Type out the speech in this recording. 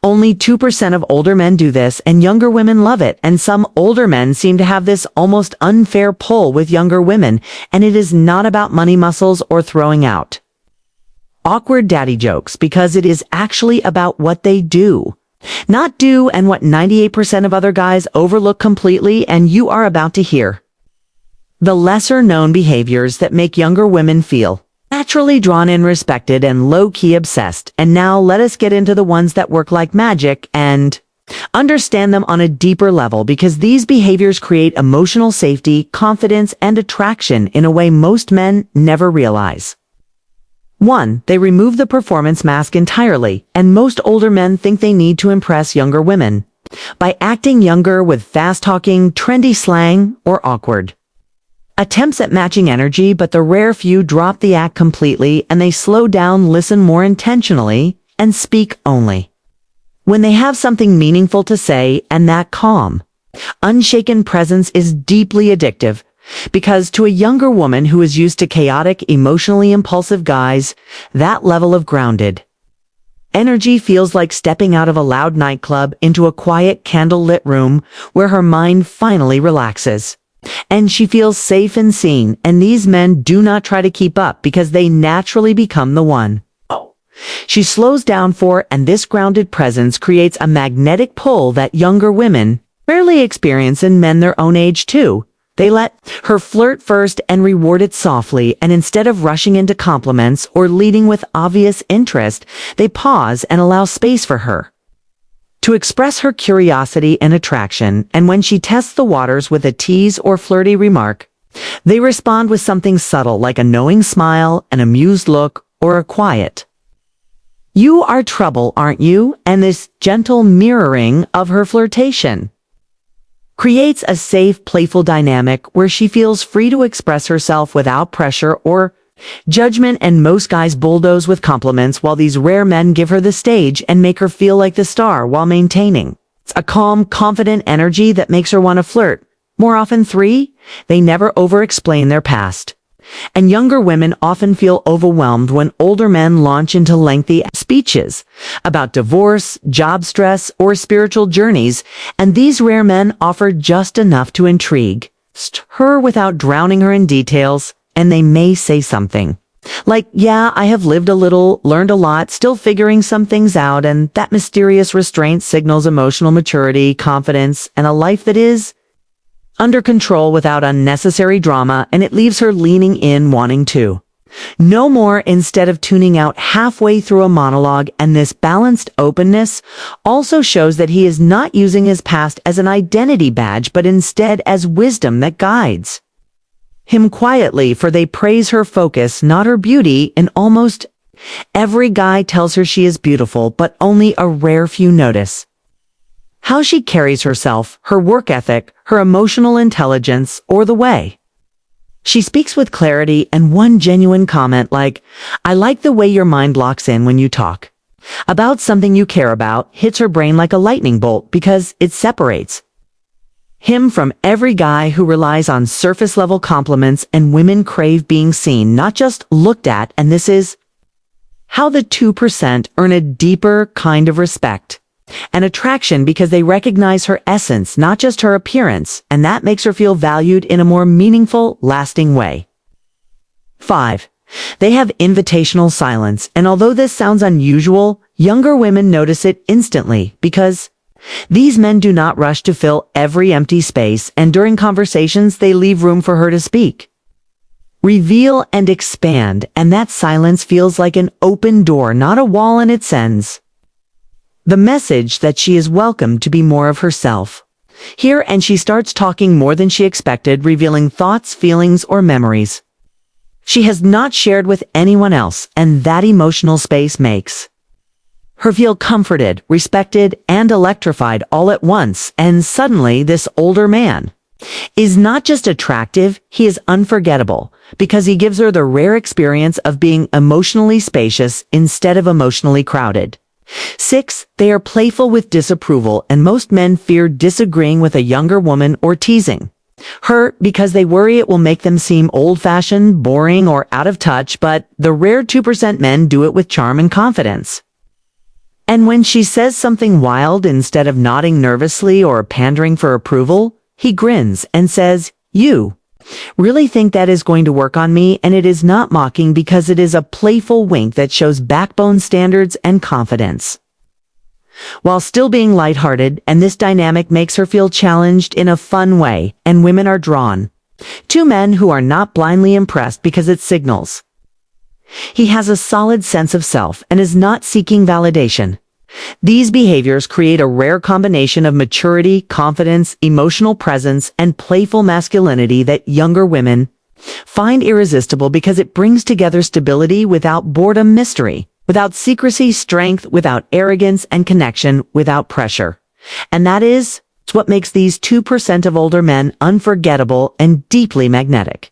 Only 2% of older men do this, and younger women love it, and some older men seem to have this almost unfair pull with younger women, and it is not about money, muscles, or throwing out awkward daddy jokes, because it is actually about what they do. Not do, and what 98% of other guys overlook completely, and you are about to hear. The lesser-known behaviors that make younger women feel naturally drawn in, respected, and low-key obsessed. And now let us get into the ones that work like magic and understand them on a deeper level, because these behaviors create emotional safety, confidence, and attraction in a way most men never realize. 1. They remove the performance mask entirely, and most older men think they need to impress younger women by acting younger with fast-talking, trendy slang, or awkward attempts at matching energy, but the rare few drop the act completely and they slow down, listen more intentionally, and speak only when they have something meaningful to say, and that calm, unshaken presence is deeply addictive. Because to a younger woman who is used to chaotic, emotionally impulsive guys, that level of grounded energy feels like stepping out of a loud nightclub into a quiet, candle-lit room where her mind finally relaxes. And she feels safe and seen, and these men do not try to keep up because they naturally become the one she slows down for, and this grounded presence creates a magnetic pull that younger women rarely experience in men their own age too. They let her flirt first and reward it softly, and instead of rushing into compliments or leading with obvious interest, they pause and allow space for her to express her curiosity and attraction, and when she tests the waters with a tease or flirty remark, they respond with something subtle like a knowing smile, an amused look, or a quiet "You are trouble, aren't you?" And this gentle mirroring of her flirtation creates a safe, playful dynamic where she feels free to express herself without pressure or judgment, and most guys bulldoze with compliments while these rare men give her the stage and make her feel like the star while maintaining a calm, confident energy that makes her want to flirt. More often 3, they never over-explain their past. And younger women often feel overwhelmed when older men launch into lengthy speeches about divorce, job stress, or spiritual journeys, and these rare men offer just enough to intrigue her without drowning her in details, and they may say something like, "Yeah, I have lived a little, learned a lot, still figuring some things out," and that mysterious restraint signals emotional maturity, confidence, and a life that is under control without unnecessary drama, and it leaves her leaning in, wanting to know more instead of tuning out halfway through a monologue. And this balanced openness also shows that he is not using his past as an identity badge, but instead as wisdom that guides him quietly, for they praise her focus, not her beauty, and almost every guy tells her she is beautiful, but only a rare few notice how she carries herself, her work ethic, her emotional intelligence, or the way she speaks with clarity. And one genuine comment like, "I like the way your mind locks in when you talk about something you care about," hits her brain like a lightning bolt, because it separates him from every guy who relies on surface-level compliments, and women crave being seen, not just looked at. And this is how the 2% earn a deeper kind of respect and attraction, because they recognize her essence, not just her appearance, and that makes her feel valued in a more meaningful, lasting way. 5. They have invitational silence, and although this sounds unusual, younger women notice it instantly, because these men do not rush to fill every empty space, and during conversations they leave room for her to speak, reveal, and expand, and that silence feels like an open door, not a wall, and it sends the message that she is welcome to be more of herself here. And she starts talking more than she expected, revealing thoughts, feelings, or memories she has not shared with anyone else, and that emotional space makes her feel comforted, respected, and electrified all at once. And suddenly this older man is not just attractive, he is unforgettable, because he gives her the rare experience of being emotionally spacious instead of emotionally crowded. 6. They are playful with disapproval, and most men fear disagreeing with a younger woman or teasing her because they worry it will make them seem old-fashioned, boring, or out of touch, but the rare 2% men do it with charm and confidence. And when she says something wild, instead of nodding nervously or pandering for approval, he grins and says, "You really think that is going to work on me?" And it is not mocking, because it is a playful wink that shows backbone, standards, and confidence, while still being lighthearted, and this dynamic makes her feel challenged in a fun way, and women are drawn to men who are not blindly impressed, because it signals he has a solid sense of self and is not seeking validation. These behaviors create a rare combination of maturity, confidence, emotional presence, and playful masculinity that younger women find irresistible, because it brings together stability without boredom, mystery without secrecy, strength without arrogance, and connection without pressure. And that is what makes these 2% of older men unforgettable and deeply magnetic.